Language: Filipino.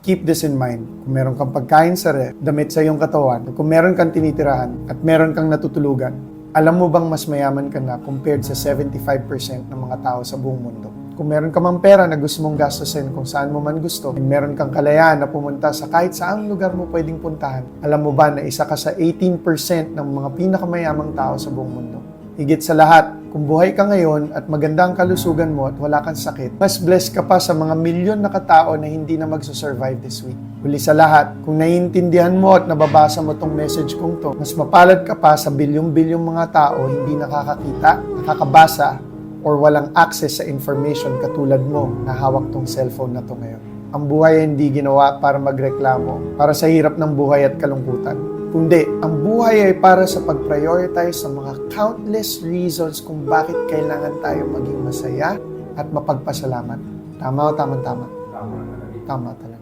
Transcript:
Keep this in mind. Kung meron kang pagkain sa ref, damit sa iyong katawan, kung meron kang tinitirahan at meron kang natutulugan, alam mo bang mas mayaman ka na compared sa 75% ng mga tao sa buong mundo? Kung meron ka mang pera na gusto mong gastusin kung saan mo man gusto, and meron kang kalayaan na pumunta sa kahit saang lugar mo pwedeng puntahan, alam mo ba na isa ka sa 18% ng mga pinakamayamang tao sa buong mundo? Higit sa lahat, kung buhay ka ngayon at maganda ang kalusugan mo at wala kang sakit, mas blessed ka pa sa mga milyon na katao na hindi na magsusurvive this week. Huli sa lahat, kung naiintindihan mo at nababasa mo tong message kong to, mas mapalad ka pa sa bilyong-bilyong mga tao hindi nakakakita, nakakabasa, or walang access sa information katulad mo na hawak tong cellphone na to ngayon. Ang buhay ay hindi ginawa para magreklamo, para sa hirap ng buhay at kalungkutan. Kundi, ang buhay ay para sa pag-prioritize sa mga countless reasons kung bakit kailangan tayo maging masaya at mapagpasalamat. Tama o tama-tama? Tama talaga.